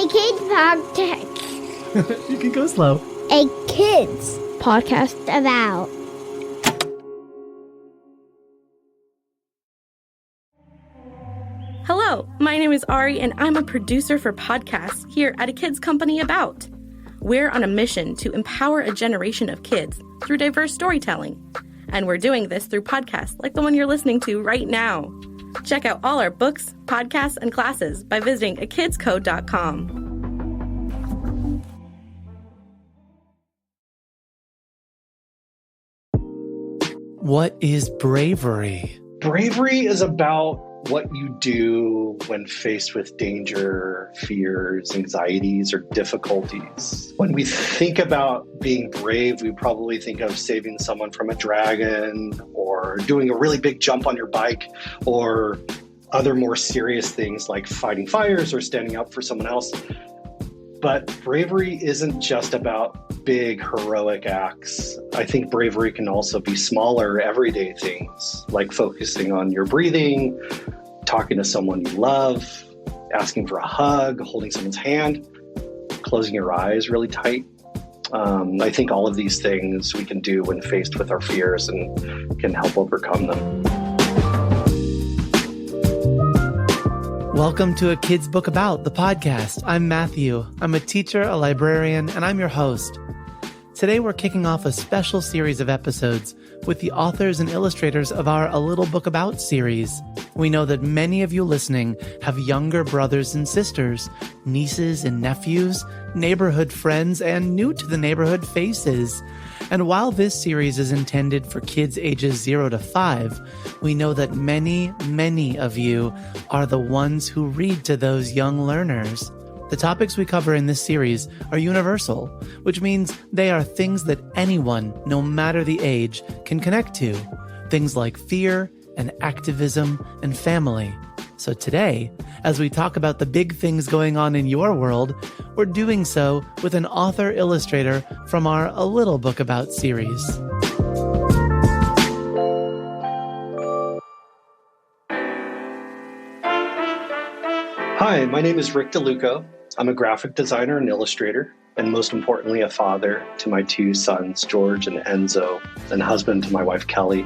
kids podcast. You can go slow. A kids podcast about. Hello, my name is Ari, and I'm a producer for podcasts here at A Kids Company About. We're on a mission to empower a generation of kids through diverse storytelling. And we're doing this through podcasts like the one you're listening to right now. Check out all our books, podcasts, and classes by visiting akidscode.com. What is bravery? Bravery is about what you do when faced with danger, fears, anxieties, or difficulties. When we think about being brave, we probably think of saving someone from a dragon or doing a really big jump on your bike or other more serious things like fighting fires or standing up for someone else. But bravery isn't just about big heroic acts. I think bravery can also be smaller, everyday things like focusing on your breathing, talking to someone you love, asking for a hug, holding someone's hand, closing your eyes really tight. I think all of these things we can do when faced with our fears and can help overcome them. Welcome to A Kid's Book About, the podcast. I'm Matthew. I'm a teacher, a librarian, and I'm your host. Today we're kicking off a special series of episodes with the authors and illustrators of our A Little Book About series. We know that many of you listening have younger brothers and sisters, nieces and nephews, neighborhood friends, and new to the neighborhood faces. And while this series is intended for kids ages 0 to 5, we know that many, many of you are the ones who read to those young learners. The topics we cover in this series are universal, which means they are things that anyone, no matter the age, can connect to. Things like fear and activism and family. So today, as we talk about the big things going on in your world, we're doing so with an author-illustrator from our A Little Book About series. Hi, my name is Rick DeLucco. I'm a graphic designer and illustrator, and most importantly, a father to my 2 sons, George and Enzo, and husband to my wife, Kelly.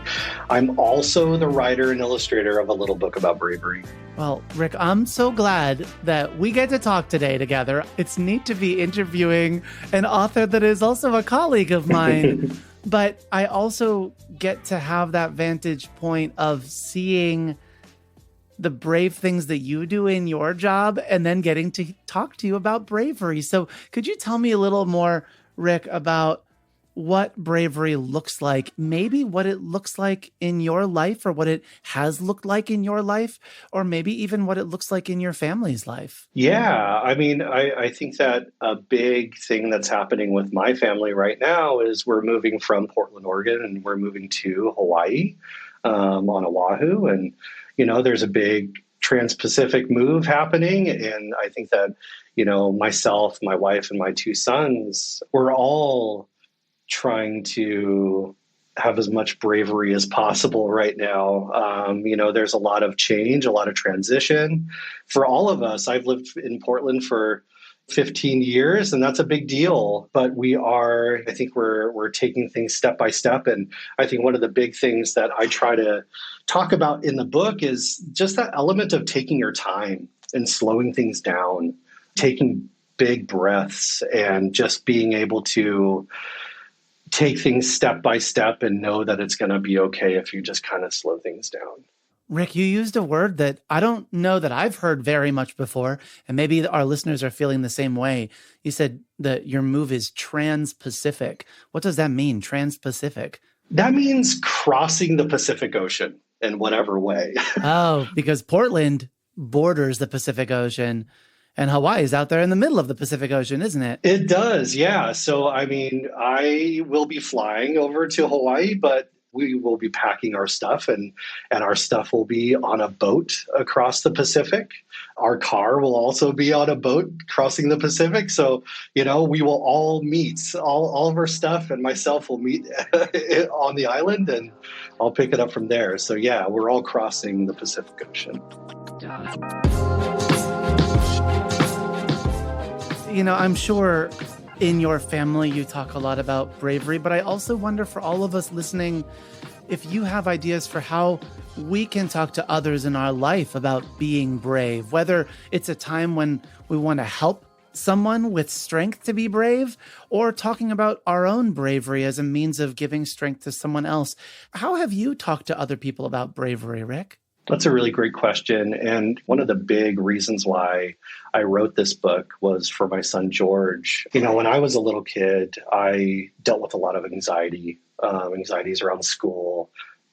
I'm also the writer and illustrator of A Little Book About Bravery. Well, Rick, I'm so glad that we get to talk today together. It's neat to be interviewing an author that is also a colleague of mine, but I also get to have that vantage point of seeing the brave things that you do in your job and then getting to talk to you about bravery. So could you tell me a little more, Rick, about what bravery looks like, maybe what it looks like in your life or what it has looked like in your life, or maybe even what it looks like in your family's life? Yeah, I mean, I think that a big thing that's happening with my family right now is we're moving from Portland, Oregon, and we're moving to Hawaii on Oahu. And you know, there's a big trans-Pacific move happening. And I think that, you know, myself, my wife, and my 2 sons, we're all trying to have as much bravery as possible right now. You know, there's a lot of change, a lot of transition for all of us. I've lived in Portland for 15 years, and that's a big deal. But I think we're taking things step by step. And I think one of the big things that I try to talk about in the book is just that element of taking your time and slowing things down, taking big breaths, and just being able to take things step by step and know that it's going to be okay if you just kind of slow things down. Rick, you used a word that I don't know that I've heard very much before, and maybe our listeners are feeling the same way. You said that your move is trans-Pacific. What does that mean, trans-Pacific? That means crossing the Pacific Ocean in whatever way. Oh, because Portland borders the Pacific Ocean, and Hawaii is out there in the middle of the Pacific Ocean, isn't it? It does, yeah. So, I mean, I will be flying over to Hawaii, but we will be packing our stuff, and our stuff will be on a boat across the Pacific. Our car will also be on a boat crossing the Pacific. So, you know, we will all meet. All of our stuff and myself will meet on the island, and I'll pick it up from there. So, yeah, we're all crossing the Pacific Ocean. I'm sure in your family you talk a lot about bravery, but I also wonder for all of us listening, if you have ideas for how we can talk to others in our life about being brave, whether it's a time when we want to help someone with strength to be brave, or talking about our own bravery as a means of giving strength to someone else. How have you talked to other people about bravery, Rick? That's a really great question. And one of the big reasons why I wrote this book was for my son, George. When I was a little kid, I dealt with a lot of anxieties around school,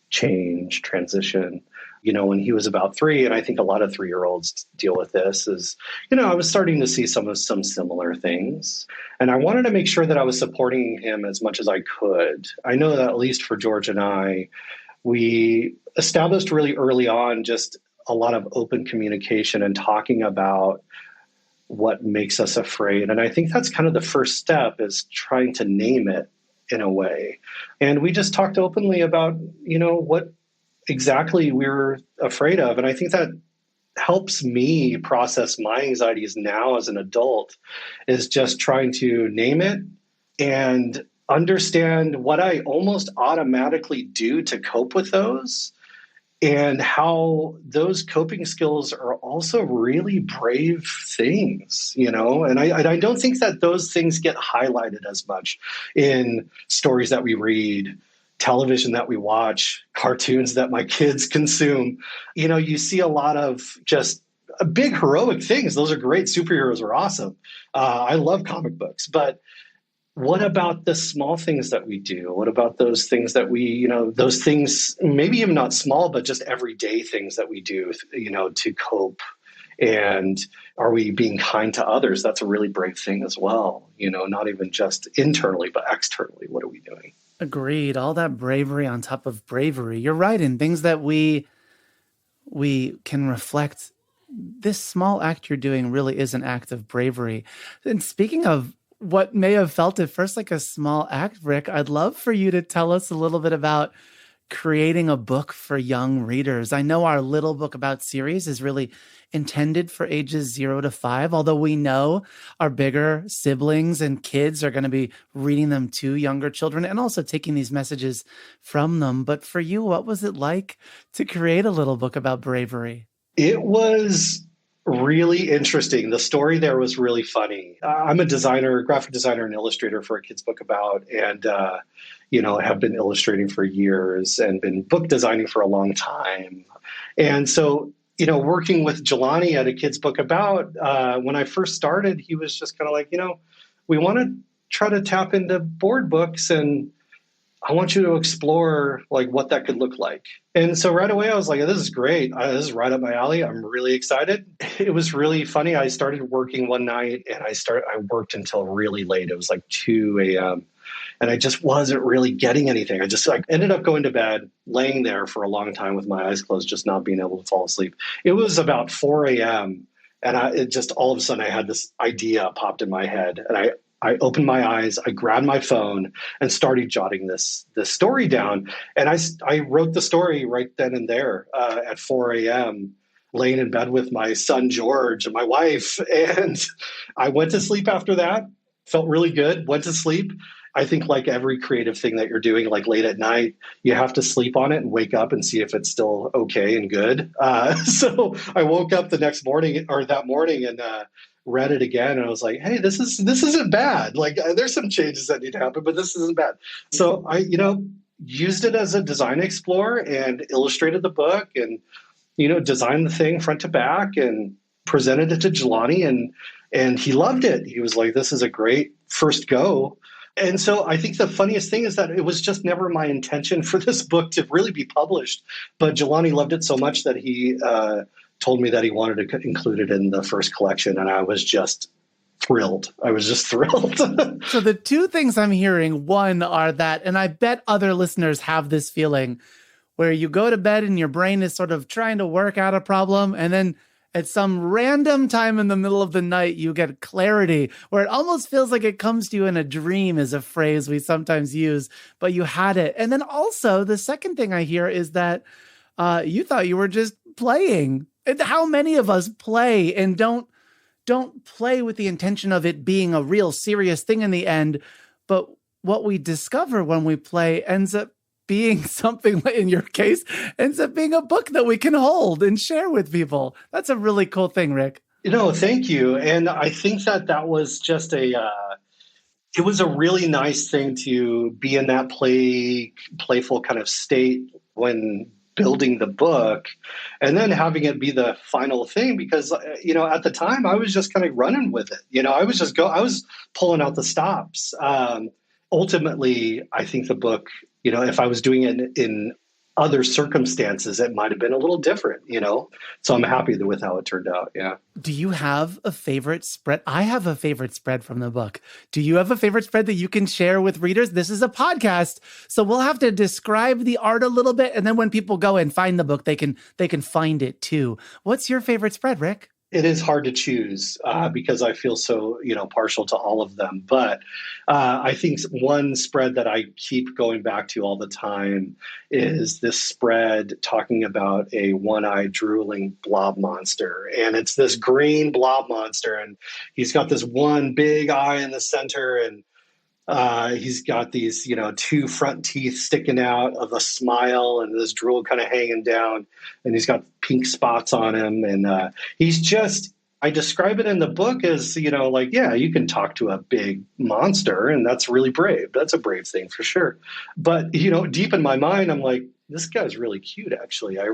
change, transition. When he was about 3, and I think a lot of 3-year-olds deal with this, is, I was starting to see some similar things. And I wanted to make sure that I was supporting him as much as I could. I know that at least for George and I, we established really early on just a lot of open communication and talking about what makes us afraid. And I think that's kind of the first step, is trying to name it in a way. And we just talked openly about, what exactly we were afraid of. And I think that helps me process my anxieties now as an adult, is just trying to name it and understand what I almost automatically do to cope with those, and how those coping skills are also really brave things, and I don't think that those things get highlighted as much in stories that we read, television that we watch, cartoons that my kids consume. You see a lot of just big heroic things. Those are great. Superheroes are awesome. I love comic books, but what about the small things that we do? What about those things that those things, maybe even not small, but just everyday things that we do, to cope? And are we being kind to others? That's a really brave thing as well. Not even just internally, but externally. What are we doing? Agreed. All that bravery on top of bravery. You're right. In things that we can reflect, this small act you're doing really is an act of bravery. And speaking of what may have felt at first like a small act, Rick, I'd love for you to tell us a little bit about creating a book for young readers. I know our Little Book About series is really intended for ages 0 to 5, although we know our bigger siblings and kids are going to be reading them to younger children and also taking these messages from them. But for you, what was it like to create a little book about bravery? It was really interesting. The story there was really funny. I'm a designer, graphic designer and illustrator for a kid's book about, and have been illustrating for years and been book designing for a long time. And so, working with Jelani at a kid's book about, when I first started, he was just kind of like, we want to try to tap into board books, and I want you to explore like what that could look like. And so right away I was like, this is great. This is right up my alley. I'm really excited. It was really funny. I started working one night and I worked until really late. It was like 2 a.m. and I just wasn't really getting anything. I ended up going to bed, laying there for a long time with my eyes closed, just not being able to fall asleep. It was about 4 a.m. and it just all of a sudden I had this idea popped in my head, and I opened my eyes, I grabbed my phone and started jotting this story down. And I wrote the story right then and there at 4 a.m., laying in bed with my son, George, and my wife. And I went to sleep after that, felt really good, went to sleep. I think like every creative thing that you're doing, like late at night, you have to sleep on it and wake up and see if it's still okay and good. So I woke up that morning and read it again, and I was like, hey, this isn't bad. Like there's some changes that need to happen, but this isn't bad. So I, used it as a design explorer and illustrated the book and, designed the thing front to back and presented it to Jelani, and he loved it. He was like, this is a great first go. And so I think the funniest thing is that it was just never my intention for this book to really be published, but Jelani loved it so much that he told me that he wanted to include it in the first collection, and I was just thrilled. So the two things I'm hearing, one are that, and I bet other listeners have this feeling, where you go to bed and your brain is sort of trying to work out a problem, and then at some random time in the middle of the night, you get clarity, where it almost feels like it comes to you in a dream, is a phrase we sometimes use, but you had it. And then also the second thing I hear is that you thought you were just playing. How many of us play and don't don't play with the intention of it being a real serious thing in the end. But what we discover when we play ends up being something, in your case, ends up being a book that we can hold and share with people. That's a really cool thing, Rick. Thank you. And I think that was just it was a really nice thing to be in that playful kind of state when building the book, and then having it be the final thing, because, at the time I was just kind of running with it. I was pulling out the stops. Ultimately, I think the book, if I was doing it in other circumstances, it might have been a little different, So I'm happy with how it turned out. Yeah. Do you have a favorite spread? I have a favorite spread from the book. Do you have a favorite spread that you can share with readers? This is a podcast, so we'll have to describe the art a little bit, and then when people go and find the book, they can find it too. What's your favorite spread, Rick? It is hard to choose because I feel so, partial to all of them. But I think one spread that I keep going back to all the time is this spread talking about a one-eyed drooling blob monster. And it's this green blob monster, and he's got this one big eye in the center, and he's got these, two front teeth sticking out of a smile, and this drool kind of hanging down, and he's got pink spots on him. And I describe it in the book as, you can talk to a big monster, and that's really brave. That's a brave thing for sure. But, deep in my mind, I'm like, this guy's really cute, actually. I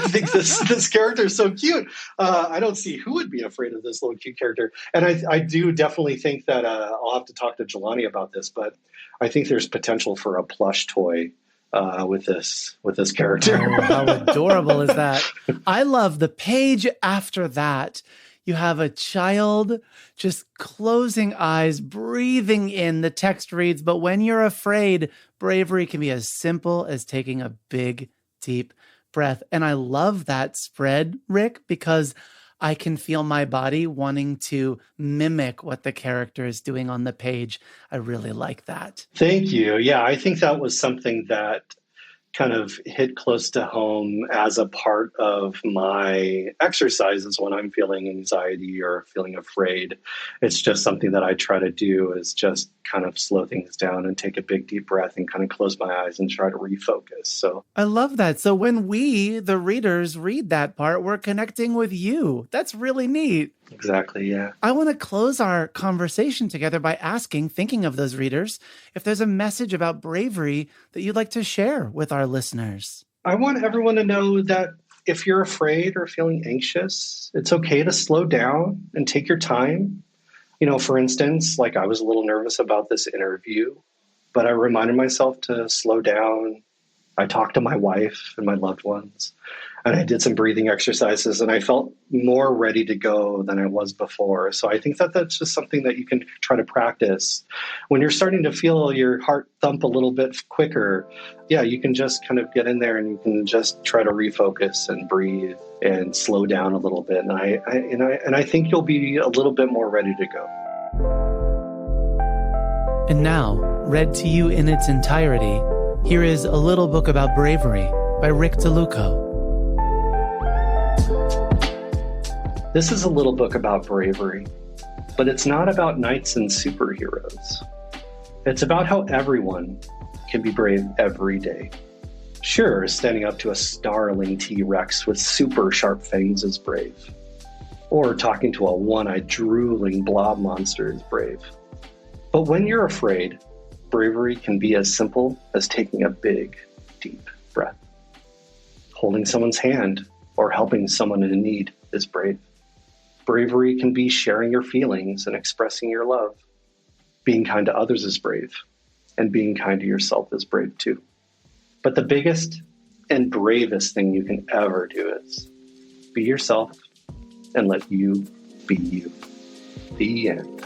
think this character is so cute. I don't see who would be afraid of this little cute character. And I do definitely think that I'll have to talk to Jelani about this, but I think there's potential for a plush toy with this character. Oh, how adorable is that? I love the page after that. You have a child just closing eyes, breathing in. The text reads, "But when you're afraid, bravery can be as simple as taking a big, deep breath." And I love that spread, Rick, because I can feel my body wanting to mimic what the character is doing on the page. I really like that. Thank you. Yeah, I think that was something that kind of hit close to home as a part of my exercises when I'm feeling anxiety or feeling afraid. It's just something that I try to do, is just kind of slow things down and take a big deep breath and kind of close my eyes and try to refocus. So I love that. So when we, the readers, read that part, we're connecting with you. That's really neat. Exactly, yeah. I want to close our conversation together by thinking of those readers, if there's a message about bravery that you'd like to share with our listeners. I want everyone to know that if you're afraid or feeling anxious, it's okay to slow down and take your time. For instance, like I was a little nervous about this interview, but I reminded myself to slow down. I talked to my wife and my loved ones, and I did some breathing exercises, and I felt more ready to go than I was before. So I think that that's just something that you can try to practice. When you're starting to feel your heart thump a little bit quicker, you can just kind of get in there and you can just try to refocus and breathe and slow down a little bit. And I think you'll be a little bit more ready to go. And now, read to you in its entirety, here is A Little Book About Bravery by Rick DeLucco. This is a little book about bravery, but it's not about knights and superheroes. It's about how everyone can be brave every day. Sure, standing up to a snarling T-Rex with super sharp fangs is brave. Or talking to a one-eyed drooling blob monster is brave. But when you're afraid, bravery can be as simple as taking a big, deep breath. Holding someone's hand or helping someone in need is brave. Bravery can be sharing your feelings and expressing your love. Being kind to others is brave, and being kind to yourself is brave too. But the biggest and bravest thing you can ever do is be yourself and let you be you. The end.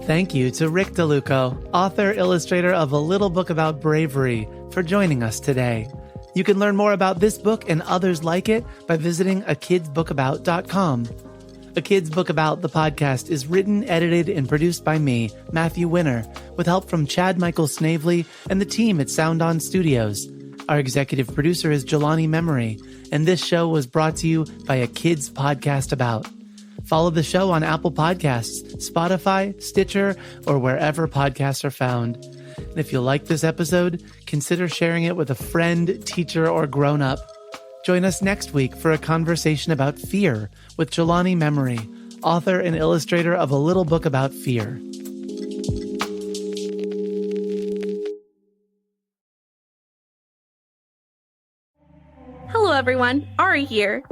Thank you to Rick DeLucco, author, illustrator of A Little Book About Bravery, for joining us today. You can learn more about this book and others like it by visiting akidsbookabout.com. A Kid's Book About, the podcast, is written, edited, and produced by me, Matthew Winner, with help from Chad Michael Snavely and the team at Sound On Studios. Our executive producer is Jelani Memory, and this show was brought to you by A Kids Podcast About. Follow the show on Apple Podcasts, Spotify, Stitcher, or wherever podcasts are found. And if you like this episode, consider sharing it with a friend, teacher, or grown-up. Join us next week for a conversation about fear with Jelani Memory, author and illustrator of A Little Book About Fear. Hello, everyone. Ari here.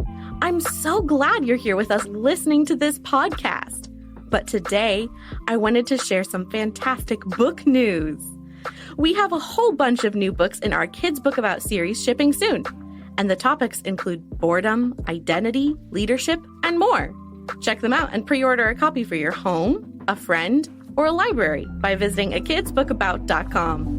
I'm so glad you're here with us listening to this podcast. But today, I wanted to share some fantastic book news. We have a whole bunch of new books in our Kids Book About series shipping soon. And the topics include boredom, identity, leadership, and more. Check them out and pre-order a copy for your home, a friend, or a library by visiting akidsbookabout.com.